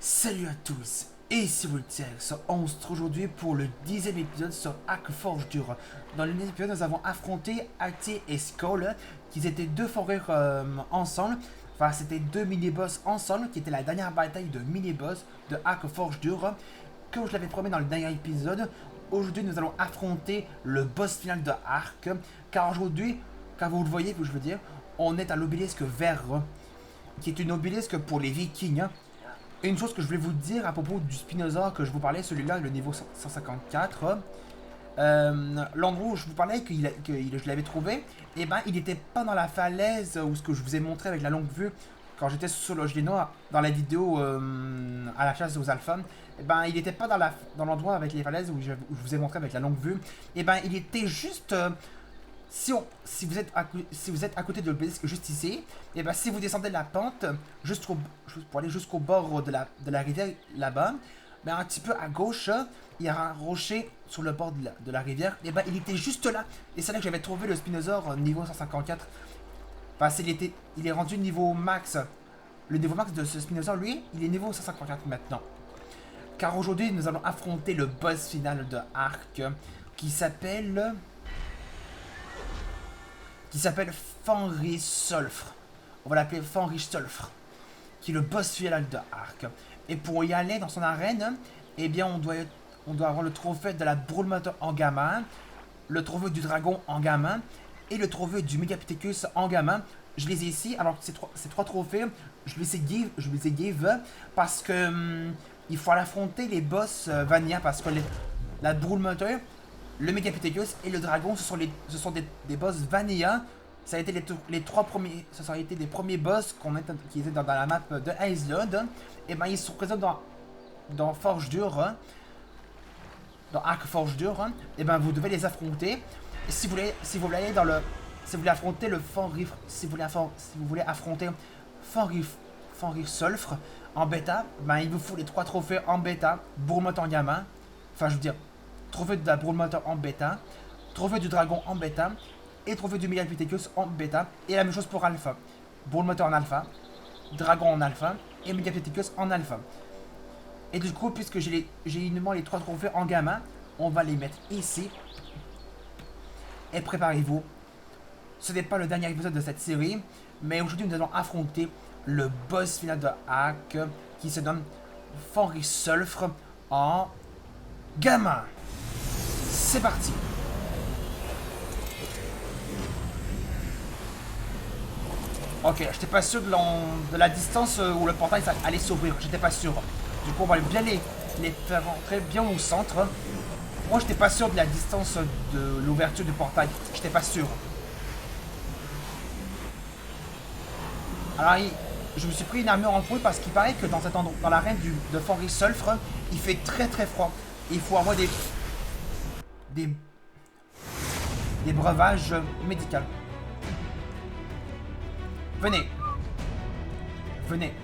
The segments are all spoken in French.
Salut à tous, et ici Voltex. On se retrouve aujourd'hui pour le 10e épisode sur Arc Forge Dur. Dans le 10e épisode, nous avons affronté Acti et Skull, qui étaient deux fourrures ensemble. Enfin, c'était deux mini-boss ensemble, qui était la dernière bataille de mini-boss de Arc Forge Dur. Comme je l'avais promis dans le dernier épisode, aujourd'hui nous allons affronter le boss final de Arc. Car aujourd'hui, car vous le voyez, que je veux dire, on est à l'obélisque vert, qui est une obélisque pour les vikings. Et une chose que je voulais vous dire à propos du Spinosaur que je vous parlais, celui-là, le niveau 154, l'endroit où je vous parlais que je l'avais trouvé, et ben il n'était pas dans la falaise où ce que je vous ai montré avec la longue vue quand j'étais sur le Génois dans la vidéo à la chasse aux alphas. Et ben il n'était pas dans l'endroit avec les falaises où je vous ai montré avec la longue vue. Et ben il était juste si vous êtes à côté de l'obélisque juste ici, et ben si vous descendez la pente pour aller jusqu'au bord de la rivière là-bas, ben un petit peu à gauche, il y a un rocher sur le bord de la rivière. Et ben il était juste là. Et c'est là que j'avais trouvé le Spinosaur niveau 154. Parce il est rendu niveau max. Le niveau max de ce Spinosaur, lui, il est niveau 154 maintenant. Car aujourd'hui, nous allons affronter le boss final de Arc qui s'appelle Fenrir Sulfur. On va l'appeler Fenrir Sulfur, qui est le boss final de Arc. Et pour y aller dans son arène, eh bien on doit avoir le trophée de la Broodmother en gamin, le trophée du dragon en gamin, et le trophée du Megapithecus en gamin. Je les ai ici, alors ces trois trophées, je les ai give parce que il faut affronter les boss Vanilla, parce que la Broodmother, le Megapithecus et le dragon, ce sont des boss Vanilla. Ça a été ça a été des premiers boss qui étaient dans la map de Iceland. Et ben ils sont présents dans Forge Dur, dans Arc Forge Dur. Et ben vous devez les affronter. Et si vous voulez affronter le Fenrir, si vous voulez affronter Fenrir Sulfur en bêta, ben il vous faut les 3 trophées en bêta, Broodmother en gamin. Enfin je veux dire, trophée de la Broodmother en bêta, trophée du dragon en bêta, et trophée du Megapithecus en bêta. Et la même chose pour alpha. Broodmother en alpha, dragon en alpha, et Megapithecus en alpha. Et du coup, puisque j'ai uniquement les 3 trophées en gamin, on va les mettre ici. Et préparez-vous. Ce n'est pas le dernier épisode de cette série, mais aujourd'hui nous allons affronter le boss final de Arc, qui se nomme Fenrir Sulfur en gamin. C'est parti. Ok, j'étais pas sûr de la distance où le portail allait s'ouvrir, j'étais pas sûr. Du coup, on va bien les faire rentrer bien au centre. Moi, j'étais pas sûr de la distance de l'ouverture du portail, j'étais pas sûr. Alors, je me suis pris une armure en poule parce qu'il paraît que dans cet endroit, dans l'arène de Fenrir Sulfur, il fait très très froid. Et il faut avoir des breuvages médicaux. Venez. Venez.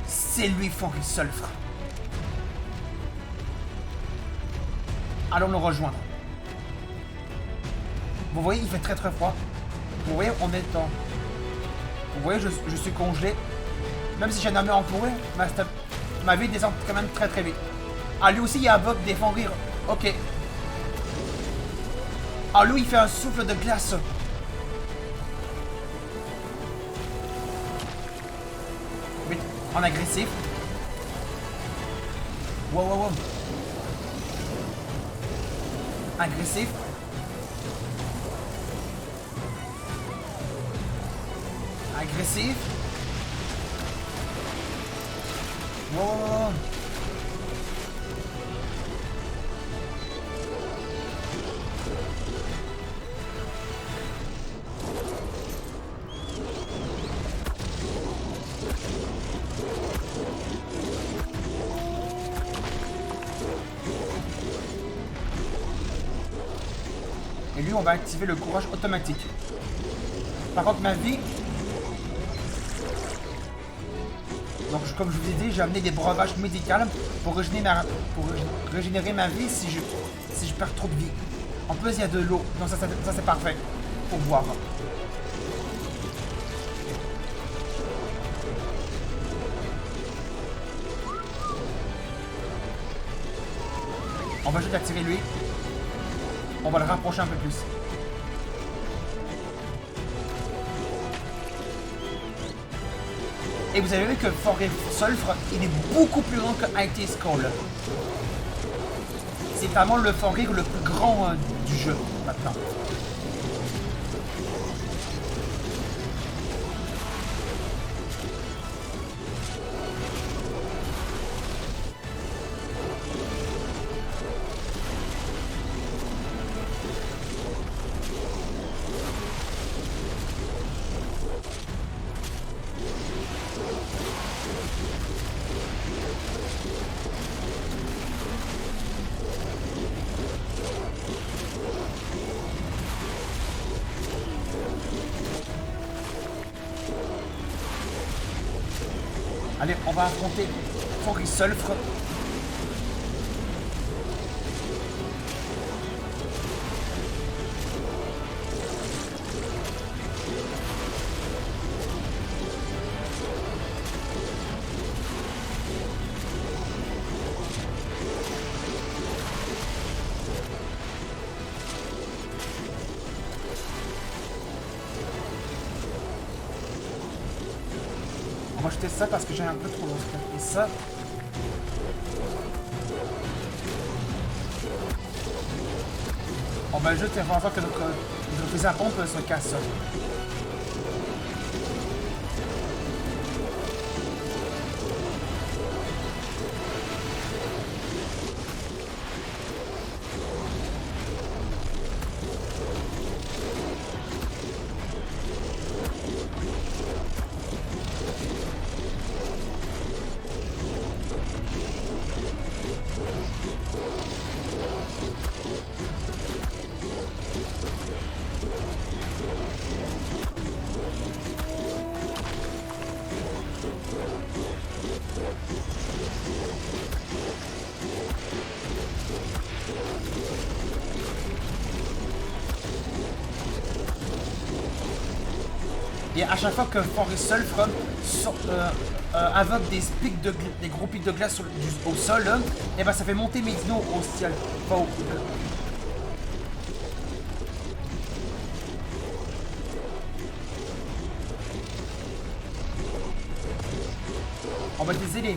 C'est lui, Fenrir Sulfur. Allons le rejoindre. Vous voyez, il fait très très froid. Vous voyez, on est en... Vous voyez, je suis congelé. Même si j'ai un armure entourée, ma vie descend quand même très très vite. Ah, lui aussi, il invoque des Fenrir. Ok. Ah, lui, il fait un souffle de glace. Vite, en agressif. Wow, wow, wow. Agressif. Agressif. Wow, wow, wow. Et lui, on va activer le courage automatique. Par contre, ma vie... Donc, comme je vous ai dit, j'ai amené des breuvages médicaux pour régénérer ma vie si je perds trop de vie. En plus, il y a de l'eau. Donc ça c'est parfait pour boire. va juste attirer lui. On va le rapprocher un peu plus. Et vous avez vu que Forêt Sulfre, il est beaucoup plus grand que IT Skull. C'est vraiment le Forêt le plus grand du jeu maintenant. Allez, on va affronter Forêt Sulfre. On va jeter ça parce que j'ai un peu trop long. Et ça. On va jeter avant que notre fusil à pompe se casse. Et à chaque fois que Forêt Sulfre invoque des gros pics de glace au sol, et ben ça fait monter mes dinos au ciel. Enfin, on va utiliser les.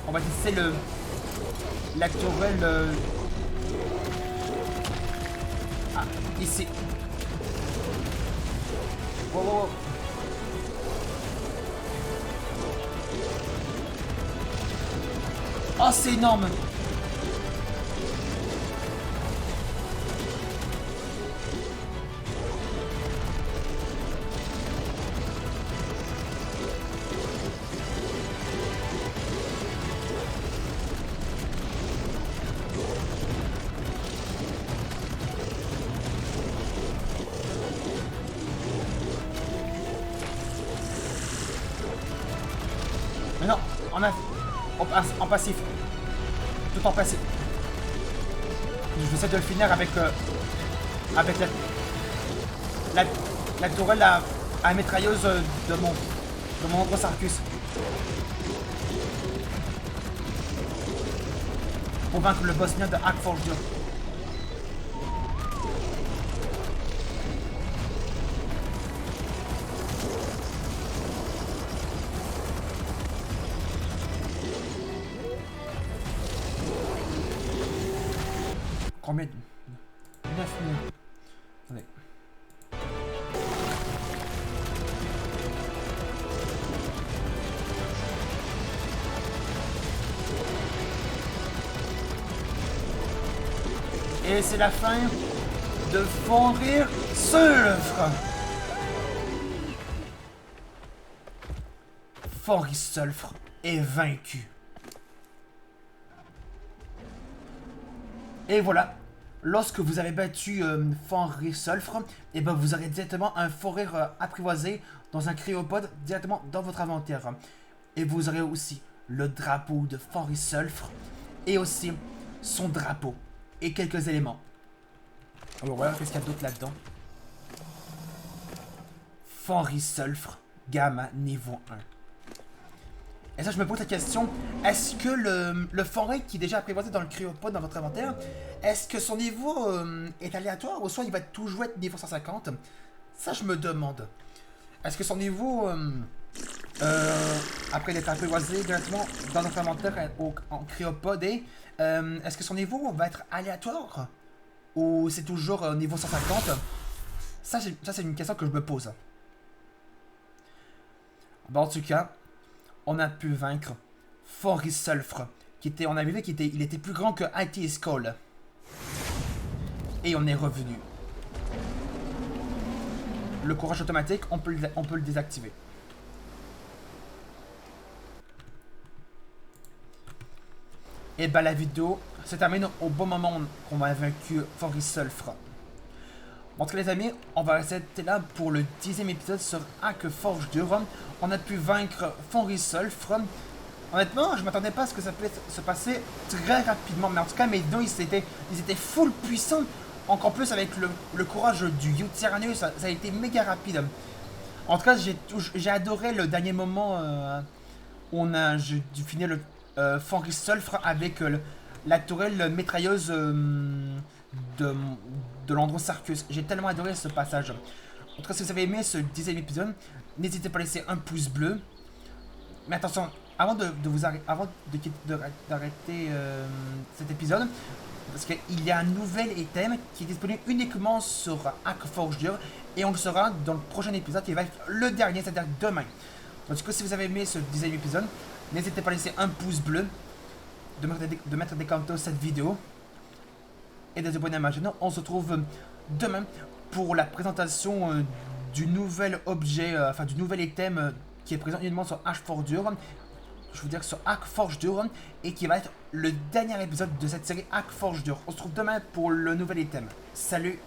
On va utiliser la tourelle. Ah, ici. Wow, wow, wow. Oh, c'est énorme! Mais non, en passif. Tout en passif. Je vais essayer de le finir avec la tourelle à mitrailleuse de mon gros Sarcus. Pour vaincre le boss mien de Hackforge 2. Combien de... 9 minutes. Attendez. Et c'est la fin de Forêt Sulfre. Forêt Sulfre est vaincu. Et voilà, lorsque vous avez battu Forêt Sulfre, et ben vous aurez directement un forêt apprivoisé dans un cryopode directement dans votre inventaire. Et vous aurez aussi le drapeau de Forêt Sulfre et aussi son drapeau et quelques éléments. Alors voilà, qu'est-ce qu'il y a d'autre là-dedans? Forêt Sulfre, gamma niveau 1. Et ça, je me pose la question, est-ce que le forêt qui est déjà apprivoisé dans le cryopode dans votre inventaire, est-ce que son niveau est aléatoire ou soit il va toujours être niveau 150? Ça, je me demande. Est-ce que son niveau, après d'être apprivoisé directement dans notre inventaire en cryopode, est-ce que son niveau va être aléatoire? Ou c'est toujours niveau 150? Ça, c'est une question que je me pose. Bon, en tout cas, on a pu vaincre Forest Sulfur, qui était, on a vu qu'il était plus grand que IT Skull. Et on est revenu. Le courage automatique, on peut le désactiver. Et bah la vidéo se termine au bon moment qu'on a vaincu Forest Sulfur. En tout cas les amis, on va rester là pour le 10e épisode sur Hack Forge 2. On a pu vaincre Forest Sulfur. Honnêtement, je m'attendais pas à ce que ça puisse se passer très rapidement. Mais en tout cas, mes dons, ils étaient full puissants. Encore plus avec le courage du Yutyrannus, ça a été méga rapide. En tout cas, j'ai adoré le dernier moment où on a fini le Forest Sulfur avec la tourelle mitrailleuse de l'endroit Sarcus. J'ai tellement adoré ce passage. En tout cas, si vous avez aimé ce 10e épisode, n'hésitez pas à laisser un pouce bleu. Mais attention, avant d'arrêter cet épisode, parce qu'il y a un nouvel item qui est disponible uniquement sur Hack Forge 2 et on le saura dans le prochain épisode qui va être le dernier, c'est-à-dire demain. Donc, du coup, si vous avez aimé ce 10e épisode, n'hésitez pas à laisser un pouce bleu, de mettre des commentaires sur cette vidéo et de vous abonner à ma chaîne. On se retrouve demain pour la présentation du nouvel objet, du nouvel item qui est présent uniquement sur Hack Forge 2. Je veux dire sur Hack Forge 2 et qui va être le dernier épisode de cette série Hack Forge 2. On se retrouve demain pour le nouvel item. Salut!